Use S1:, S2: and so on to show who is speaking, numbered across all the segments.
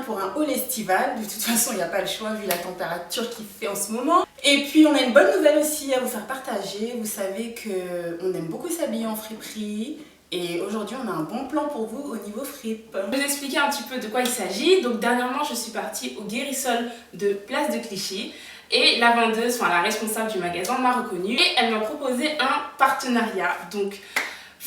S1: pour un haul estival. De toute façon, il n'y a pas le choix vu la température qu'il fait en ce moment. Et puis, on a une bonne nouvelle aussi à vous faire partager. Vous savez qu'on aime beaucoup s'habiller en friperie. Et aujourd'hui, on a un bon plan pour vous au niveau fripe.
S2: Je vais vous expliquer un petit peu de quoi il s'agit. Donc, dernièrement, je suis partie au Guérisol de Place de Clichy. Et la vendeuse, enfin la responsable du magasin m'a reconnue. Et elle m'a proposé un partenariat. Donc,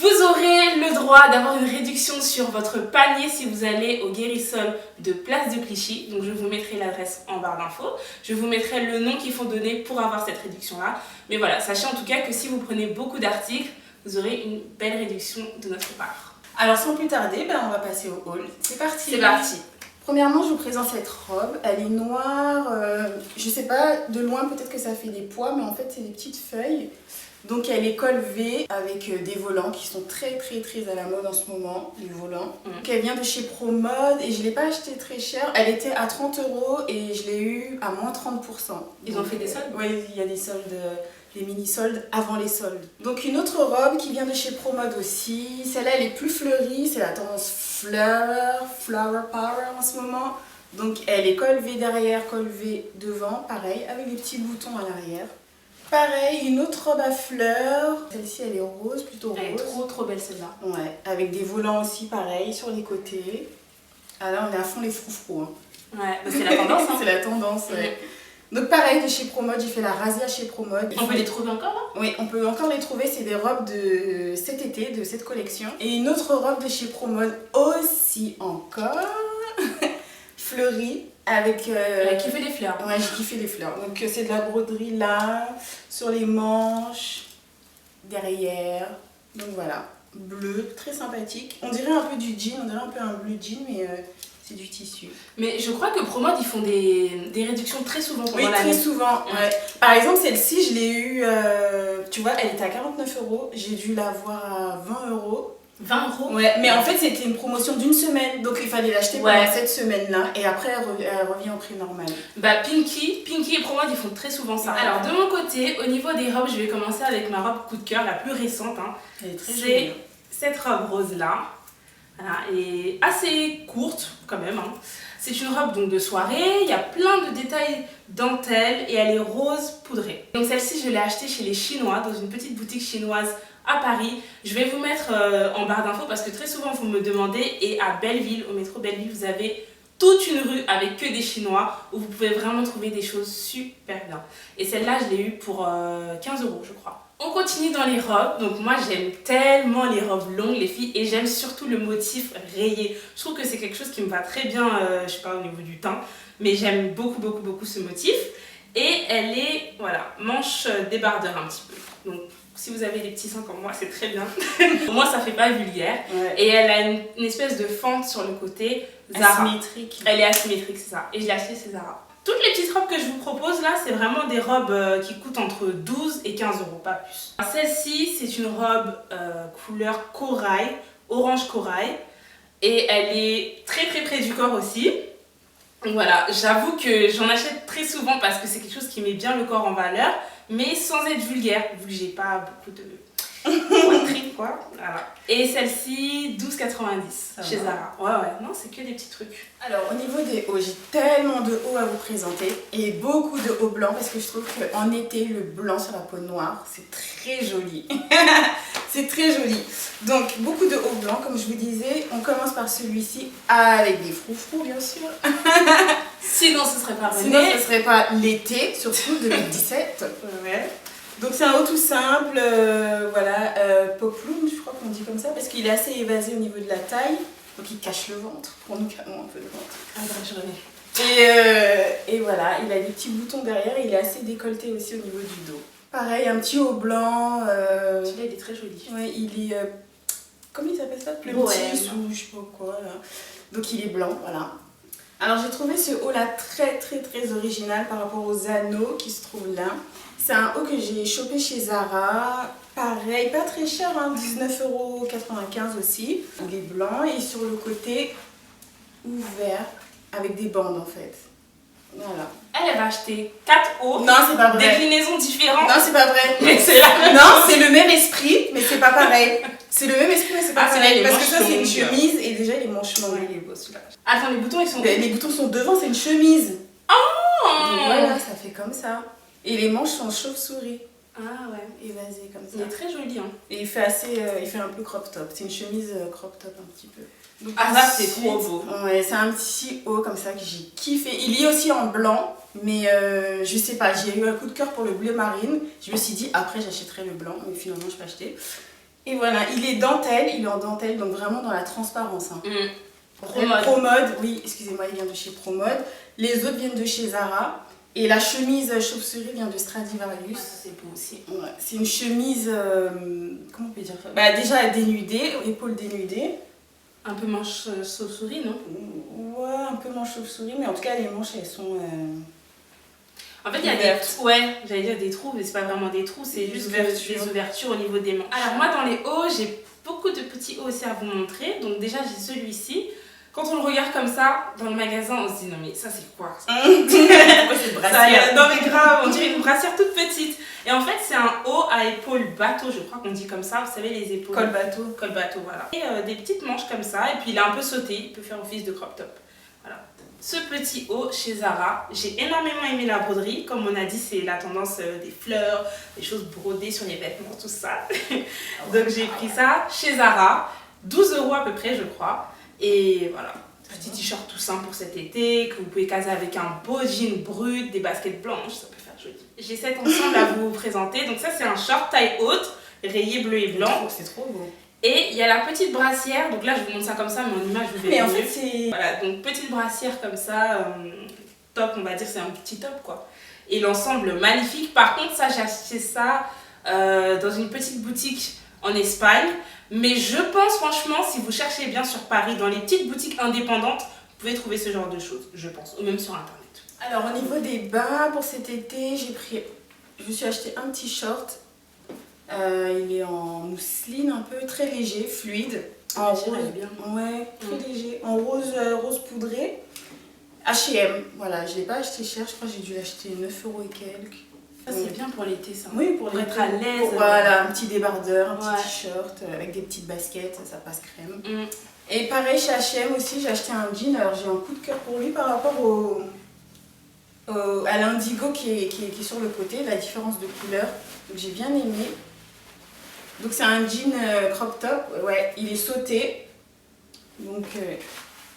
S2: vous aurez le droit d'avoir une réduction sur votre panier si vous allez au Guérisol de Place de Clichy. Donc je vous mettrai l'adresse en barre d'infos. Je vous mettrai le nom qu'il faut donner pour avoir cette réduction-là. Mais voilà, sachez en tout cas que si vous prenez beaucoup d'articles, vous aurez une belle réduction de notre part.
S1: Alors sans plus tarder, on va passer au haul. C'est parti.
S2: C'est parti.
S1: Premièrement, je vous présente cette robe. Elle est noire. Je sais pas, de loin peut-être que ça fait des pois, mais en fait c'est des petites feuilles. Donc elle est col V avec des volants qui sont très à la mode en ce moment, les volants. Donc elle vient de chez Promode et je ne l'ai pas achetée très cher. Elle était à 30 € et je l'ai eu à moins 30%.
S2: Ils ont fait des soldes?
S1: Oui, il y a des soldes, les mini-soldes avant les soldes. Donc une autre robe qui vient de chez Promode aussi. Celle-là elle est plus fleurie, c'est la tendance Flower Power en ce moment. Donc elle est col V derrière, col V devant, pareil, avec des petits boutons à l'arrière. Pareil, une autre robe à fleurs. Celle-ci, elle est rose, plutôt rose.
S2: Elle est trop belle celle-là.
S1: Ouais, avec des volants aussi, pareil, sur les côtés. Ah là, on est à fond les froufrous. Hein.
S2: Ouais, c'est la tendance. Hein.
S1: C'est la tendance, ouais. Donc pareil, de chez Promode, j'ai fait la razzia chez Promode.
S2: On peut les trouver encore là?
S1: Oui, on peut encore les trouver. C'est des robes de cet été, de cette collection. Et une autre robe de chez Promode aussi encore. Fleurie. Avec
S2: kiffé les fleurs.
S1: Ouais, j'ai kiffé les fleurs. Donc c'est de la broderie là, sur les manches, derrière. Donc voilà, bleu, très sympathique. On dirait un peu du jean, on dirait un peu un bleu jean, mais c'est du tissu.
S2: Mais je crois que Promode, ils font des réductions très souvent pendant l'année.
S1: Oui, très souvent. Ouais. Par exemple, celle-ci, je l'ai eue, tu vois, elle était à 49 €. J'ai dû l'avoir à 20 €.
S2: 20 €?
S1: Ouais, mais en fait c'était une promotion d'une semaine, donc il fallait l'acheter pendant cette semaine-là et après elle revient au prix normal.
S2: Bah Pinky et Promode ils font très souvent ça. Alors de mon côté, au niveau des robes, je vais commencer avec ma robe coup de cœur, la plus récente. Hein.
S1: Elle est très jolie.
S2: C'est cette robe rose là. Voilà, elle est assez courte quand même. Hein. C'est une robe donc de soirée, il y a plein de détails dentelle et elle est rose poudrée. Donc celle-ci je l'ai achetée chez les Chinois, dans une petite boutique chinoise à Paris. Je vais vous mettre en barre d'infos parce que très souvent vous me demandez, et à Belleville, au métro Belleville, vous avez toute une rue avec que des Chinois où vous pouvez vraiment trouver des choses super bien. Et celle-là je l'ai eue pour 15 € je crois. On continue dans les robes. Donc moi j'aime tellement les robes longues les filles, et j'aime surtout le motif rayé. Je trouve que c'est quelque chose qui me va très bien, je sais pas au niveau du teint, mais j'aime beaucoup ce motif. Et elle est, voilà, manche débardeur un petit peu. Donc si vous avez des petits seins comme moi, c'est très bien. Pour moi, ça fait pas vulgaire. Ouais. Et elle a une espèce de fente sur le côté Zara.
S1: Asymétrique.
S2: Elle est asymétrique, c'est ça. Et je l'ai achetée chez Zara. Toutes les petites robes que je vous propose là, c'est vraiment des robes qui coûtent entre 12 et 15 €, pas plus. Celle-ci, c'est une robe couleur corail, orange corail. Et elle est très près du corps aussi. Donc voilà, j'avoue que j'en achète très souvent parce que c'est quelque chose qui met bien le corps en valeur, mais sans être vulgaire, vu que j'ai pas beaucoup de poitrine, quoi. Voilà. Et celle-ci, 12,90 chez Zara. Ouais, non, c'est que des petits trucs.
S1: Alors, au niveau des hauts, j'ai tellement de hauts à vous présenter et beaucoup de hauts blancs parce que je trouve qu'en été, le blanc sur la peau noire, c'est très joli. C'est très joli. Donc, beaucoup de hauts blancs, comme je vous disais. On commence par celui-ci avec des froufrous, bien sûr.
S2: Sinon, ce serait pas
S1: Sinon, ce serait pas l'été, surtout 2017. Ouais. Donc c'est un haut tout simple, voilà, poploon, je crois qu'on dit comme ça, parce qu'il est assez évasé au niveau de la taille, donc il cache le ventre, pour nous un peu de ventre.
S2: Ah bah je remets.
S1: Et voilà, il a des petits boutons derrière, et il est assez décolleté aussi au niveau du dos. Pareil, un petit haut blanc.
S2: Celui-là il est très joli.
S1: Ouais, il est, comment il s'appelle ça? Plumtis ou je sais pas quoi, là. Donc il est blanc, voilà. Alors j'ai trouvé ce haut là très original par rapport aux anneaux qui se trouvent là. C'est un haut que j'ai chopé chez Zara, pareil, pas très cher, hein, 19,95 € aussi. Il est blanc et sur le côté ouvert avec des bandes en fait. Voilà.
S2: Elle va acheter 4 hauts,
S1: Non, c'est pas vrai.
S2: déclinaisons différentes.
S1: Non, c'est pas vrai.
S2: Mais c'est la
S1: Non, c'est le même esprit, mais c'est pas pareil. C'est le même esprit, mais c'est pas
S2: Ah, celui-là,
S1: pareil.
S2: il est
S1: Parce que ça, c'est une
S2: manche longue.
S1: chemise et déjà, les manches longues.
S2: Ouais, il est beau celui-là. Attends, les boutons ils sont.
S1: Les boutons sont devant, c'est une chemise.
S2: Oh
S1: Donc voilà, ça fait comme ça. Et les manches sont chauve-souris.
S2: Ah ouais.
S1: Évasées comme
S2: Il
S1: ça.
S2: est très joli. Hein.
S1: Et il fait assez, il fait un peu crop top. C'est une chemise crop top un petit peu. Donc,
S2: Ah, ça, c'est
S1: ensuite,
S2: trop beau.
S1: Ouais, c'est un petit haut comme ça que j'ai kiffé. Il est aussi en blanc, mais je sais pas, j'ai eu un coup de cœur pour le bleu marine. Je me suis dit, après, j'achèterai le blanc, mais finalement, je peux acheter. Et voilà, il est dentelle, il est en dentelle, donc vraiment dans la transparence. Hein.
S2: Promode.
S1: Promode, oui, excusez-moi, il vient de chez Promode. Les autres viennent de chez Zara. Et la chemise chauve-souris vient de Stradivarius.
S2: Ça, c'est beau aussi.
S1: Ouais, c'est une chemise, comment on peut dire ça, bah, déjà dénudée, épaules dénudées.
S2: Un peu manche chauve-souris, non?
S1: Ouais, un peu manche chauve-souris, mais en tout cas, les manches, elles sont...
S2: En fait, il y a des trous. Ouais, j'allais dire des trous, mais c'est pas vraiment des trous, c'est juste des ouvertures au niveau des manches. Alors, moi, dans les hauts, j'ai beaucoup de petits hauts aussi à vous montrer. Donc, déjà, j'ai celui-ci. Quand on le regarde comme ça, dans le magasin, on se dit non, mais ça, c'est quoi?
S1: c'est brassière.
S2: Non, mais grave, on dirait une brassière toute petite. Et en fait, c'est un haut à épaules bateau, je crois qu'on dit comme ça. Vous savez, les épaules.
S1: Col bateau.
S2: Col bateau, voilà. Et des petites manches comme ça. Et puis, il est un peu sauté. Il peut faire office de crop top. Voilà. Ce petit haut chez Zara, j'ai énormément aimé la broderie. Comme on a dit, c'est la tendance des fleurs, des choses brodées sur les vêtements, tout ça. Donc, j'ai pris ça chez Zara. 12 € à peu près, je crois. Et voilà. Petit t-shirt tout simple pour cet été, que vous pouvez caser avec un beau jean brut, des baskets blanches, ça peut faire joli. J'ai cet ensemble à vous présenter. Donc ça, c'est un short taille haute, rayé bleu et blanc.
S1: C'est trop beau.
S2: Et il y a la petite brassière. Donc là, je vous montre ça comme ça, mais en image, vous verrez
S1: Mais en
S2: mieux.
S1: fait, c'est...
S2: Voilà, donc petite brassière comme ça, top, on va dire, c'est un petit top, quoi. Et l'ensemble magnifique. Par contre, ça, j'ai acheté ça dans une petite boutique en Espagne. Mais je pense franchement, si vous cherchez bien sur Paris, dans les petites boutiques indépendantes, vous pouvez trouver ce genre de choses, je pense, ou même sur internet.
S1: Alors au niveau des bas, pour cet été, je me suis acheté un petit short. Il est en mousseline un peu, très léger, fluide. En rose,
S2: bien.
S1: Ouais, très léger. En rose poudré. H&M, voilà, je ne l'ai pas acheté cher, je crois que j'ai dû l'acheter 9 € et quelques.
S2: Ça, c'est bien pour l'été, ça.
S1: Oui, pour
S2: être à l'aise.
S1: Voilà, un petit débardeur, un petit
S2: Ouais.
S1: t-shirt avec des petites baskets, ça passe crème. Et pareil chez H&M aussi, j'ai acheté un jean. Alors j'ai un coup de cœur pour lui par rapport à l'indigo qui est sur le côté, la différence de couleur. Donc j'ai bien aimé. Donc c'est un jean crop top, ouais, il est sauté. Donc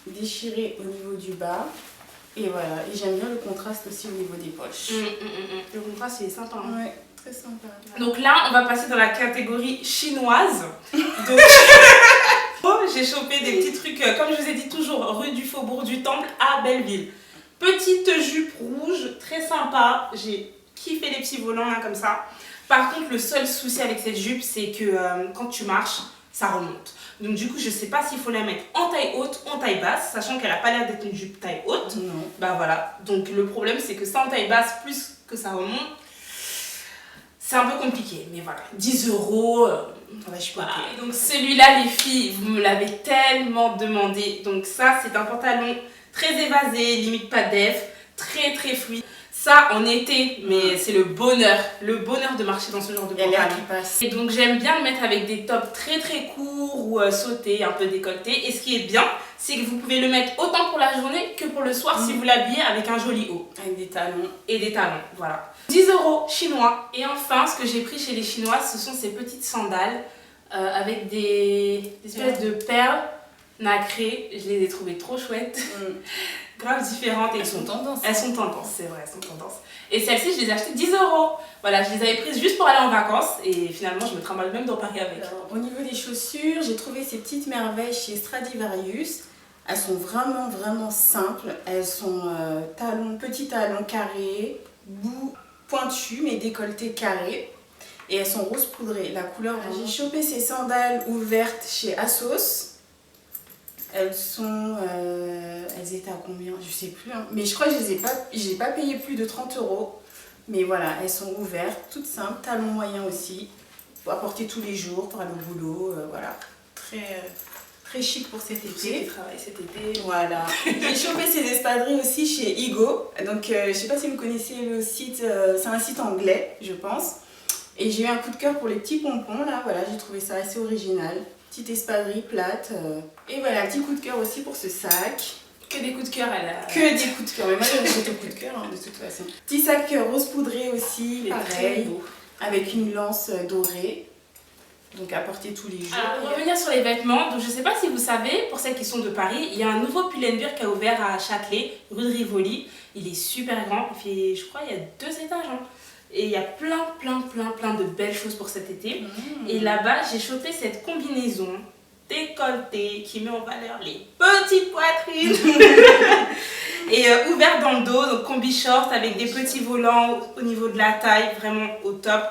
S1: déchiré au niveau du bas. Et voilà, et j'aime bien le contraste aussi au niveau des poches.
S2: Le contraste, il est sympa. Hein.
S1: Ouais, très sympa.
S2: Donc là, on va passer dans la catégorie chinoise. Donc, j'ai chopé des petits trucs, comme je vous ai dit toujours, rue du Faubourg du Temple à Belleville. Petite jupe rouge, très sympa. J'ai kiffé les petits volants là comme ça. Par contre, le seul souci avec cette jupe, c'est que quand tu marches, ça remonte. Donc du coup, je sais pas s'il faut la mettre en taille haute ou en taille basse, sachant qu'elle a pas l'air d'être une jupe taille haute.
S1: Non.
S2: Bah voilà. Donc le problème, c'est que ça en taille basse, plus que ça remonte, c'est un peu compliqué. Mais voilà, 10 €.
S1: Ouais, je
S2: Voilà. Et donc celui-là, les filles, vous me l'avez tellement demandé. Donc ça, c'est un pantalon très évasé, limite pas def, très très fluide. Ça en été, mais c'est le bonheur de marcher dans ce genre de
S1: Il y a l'air
S2: pantalon.
S1: qui passe.
S2: Et donc j'aime bien le mettre avec des tops très très courts ou sautés, un peu décolletés. Et ce qui est bien, c'est que vous pouvez le mettre autant pour la journée que pour le soir si vous l'habillez avec un joli haut.
S1: Avec des talons.
S2: Et des talons, voilà. 10 € chinois. Et enfin, ce que j'ai pris chez les Chinois, ce sont ces petites sandales avec des espèces de perles nacrées. Je les ai trouvées trop chouettes. Grave différentes. Et
S1: Elles sont tendance.
S2: Elles sont tendance, c'est vrai, elles sont tendance. Et celles-ci, je les ai achetées 10 €. Voilà, je les avais prises juste pour aller en vacances et finalement, je me trimballe même dans Paris avec.
S1: Alors, au niveau des chaussures, j'ai trouvé ces petites merveilles chez Stradivarius. Elles sont vraiment, vraiment simples. Elles sont petits talons carrés, bout pointu mais décolleté carré. Et elles sont rose poudrées. La couleur, j'ai chopé ces sandales ouvertes chez Assos. Elles sont... elles étaient à combien? Je sais plus. Hein. Mais je crois que je les ai pas payées plus de 30 €. Mais voilà, elles sont ouvertes, toutes simples. Talons moyens aussi. Pour apporter tous les jours, pour aller au boulot. Voilà. Très très chic pour cet
S2: Qui
S1: été.
S2: travaille cet été.
S1: Voilà. J'ai chopé ces espadrilles aussi chez Igo. Donc, je sais pas si vous connaissez le site, c'est un site anglais, je pense. Et j'ai eu un coup de cœur pour les petits pompons, là. Voilà, j'ai trouvé ça assez original. Petite espadrille plate. Et voilà, petit coup de cœur aussi pour ce sac.
S2: Que des coups de cœur à la...
S1: Que des coups de cœur. Mais moi, j'ai tout coup de cœur, hein, de toute façon. Petit sac rose poudré aussi, pareil. Avec une lance dorée. Donc à porter tous les jours.
S2: Alors, pour revenir sur les vêtements, donc je sais pas si vous savez, pour celles qui sont de Paris, il y a un nouveau Pull&Bear qui a ouvert à Châtelet, rue de Rivoli. Il est super grand, il fait, je crois, il y a 2 étages. Hein. Et il y a plein de belles choses pour cet été. Et là-bas, j'ai chopé cette combinaison décolletée qui met en valeur les petites poitrines. Et ouverte dans le dos, donc combi short avec des petits volants au niveau de la taille, vraiment au top.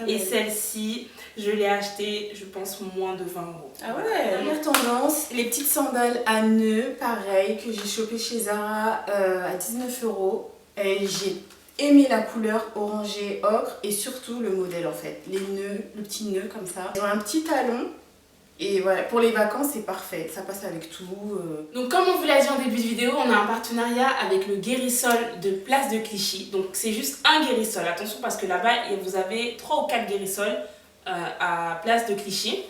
S2: Et celle-ci, je l'ai achetée, je pense, moins de 20 €.
S1: Ah ouais, première tendance. Les petites sandales à nœuds, pareil, que j'ai chopé chez Zara à 19 €. Et j'ai aimé la couleur orangé ocre et surtout le modèle en fait. Les nœuds, le petit nœud comme ça. Ils ont un petit talon. Et voilà, pour les vacances, c'est parfait. Ça passe avec tout.
S2: Donc, comme on vous l'a dit en début de vidéo, on a un partenariat avec le Guérisol de Place de Clichy. Donc, c'est juste un Guérisol. Attention, parce que là-bas, vous avez 3 ou 4 Guérisols à Place de Clichy.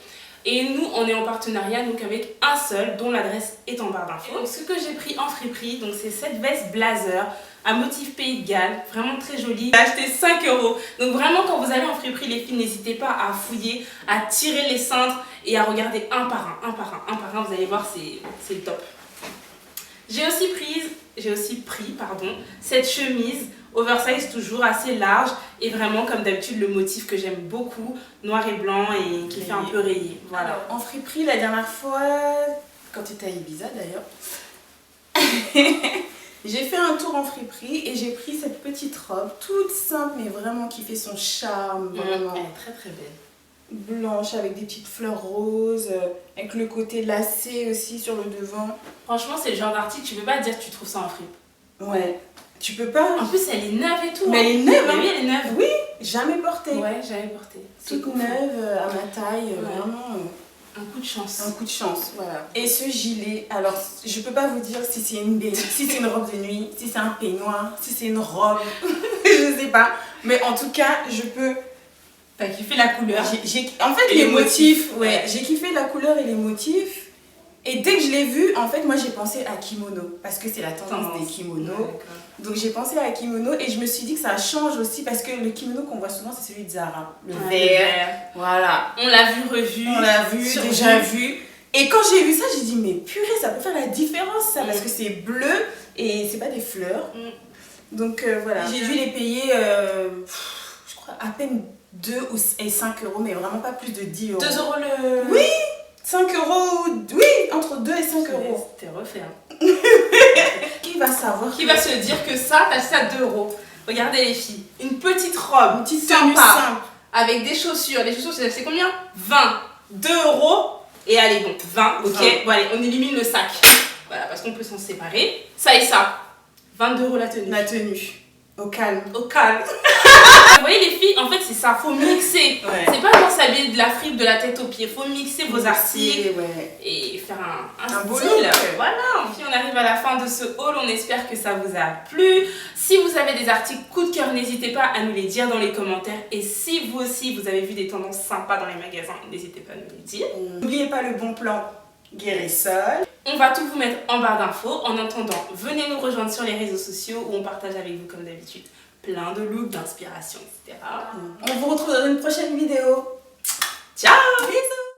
S2: Et nous, on est en partenariat donc avec un seul, dont l'adresse est en barre d'infos. Donc, ce que j'ai pris en friperie, donc c'est cette veste blazer à motif Pays de Galles, vraiment très jolie. J'ai acheté 5 €. Donc vraiment, quand vous allez en friperie, les filles, n'hésitez pas à fouiller, à tirer les cintres et à regarder un par un. Vous allez voir, c'est le top. J'ai aussi pris cette chemise oversize toujours assez large et vraiment comme d'habitude le motif que j'aime beaucoup, noir et blanc et qui fait un peu rayé. Voilà.
S1: Alors, en friperie, la dernière fois, quand tu étais à Ibiza d'ailleurs, j'ai fait un tour en friperie et j'ai pris cette petite robe toute simple mais vraiment qui fait son charme. Vraiment.
S2: Elle est très très belle.
S1: Blanche avec des petites fleurs roses, avec le côté lacé aussi sur le devant.
S2: Franchement, c'est le genre d'article, tu peux pas dire que tu trouves ça en fripe.
S1: Ouais, tu peux pas.
S2: En plus, elle est neuve et tout.
S1: Mais elle est neuve, hein.
S2: Oui, elle est neuve.
S1: Oui, jamais portée.
S2: Ouais, j'avais porté.
S1: Toute neuve, à ma taille, vraiment.
S2: Un coup de chance.
S1: Un coup de chance, voilà. Et ce gilet, alors je peux pas vous dire si c'est une si c'est une robe de nuit, si c'est un peignoir, si c'est une robe, je sais pas. Mais en tout cas, je peux.
S2: T'as kiffé la couleur.
S1: En fait, les motifs, ouais. J'ai kiffé la couleur et les motifs. Et dès que je l'ai vu, en fait, moi j'ai pensé à kimono. Parce que c'est la tendance des kimonos.
S2: Ouais,
S1: donc j'ai pensé à kimono et je me suis dit que ça change aussi. Parce que le kimono qu'on voit souvent, c'est celui de Zara. Le vert. Voilà.
S2: On l'a vu, revu.
S1: On l'a vu, déjà vu. Et quand j'ai vu ça, j'ai dit, mais purée, ça peut faire la différence ça. Parce que c'est bleu et c'est pas des fleurs. Donc voilà. J'ai dû les payer, je crois, à peine 2 et 5 €, mais vraiment pas plus de 10 €.
S2: 2 € le...
S1: Oui, 5 €, oui, entre 2 et 5 €.
S2: T'es refait, hein.
S1: Qui va savoir?
S2: Qui va se dire que ça, t'as ça à 2 €. Regardez les filles, une petite robe,
S1: Une petite tenue simple.
S2: Avec des chaussures. Les chaussures, c'est combien? 20, 2 €. Et allez, bon, 20, ok.
S1: 20.
S2: Bon, allez, on élimine le sac. Voilà, parce qu'on peut s'en séparer. Ça et ça. 22 € la tenue.
S1: La tenue. Au calme.
S2: Au calme. Vous voyez les filles, en fait c'est ça, faut mixer.
S1: Ouais.
S2: C'est pas genre s'habiller de la fripe de la tête aux pieds, faut mixer vos articles
S1: ouais.
S2: et faire un
S1: beau
S2: style.
S1: look.
S2: Voilà, puis on arrive à la fin de ce haul, on espère que ça vous a plu. Si vous avez des articles coup de cœur, n'hésitez pas à nous les dire dans les commentaires. Et si vous aussi vous avez vu des tendances sympas dans les magasins, n'hésitez pas à nous les dire.
S1: N'oubliez pas le bon plan Guérisol.
S2: On va tout vous mettre en barre d'infos. En attendant, venez nous rejoindre sur les réseaux sociaux où on partage avec vous comme d'habitude plein de looks, d'inspiration, etc.
S1: On vous retrouve dans une prochaine vidéo.
S2: Ciao!
S1: Bisous.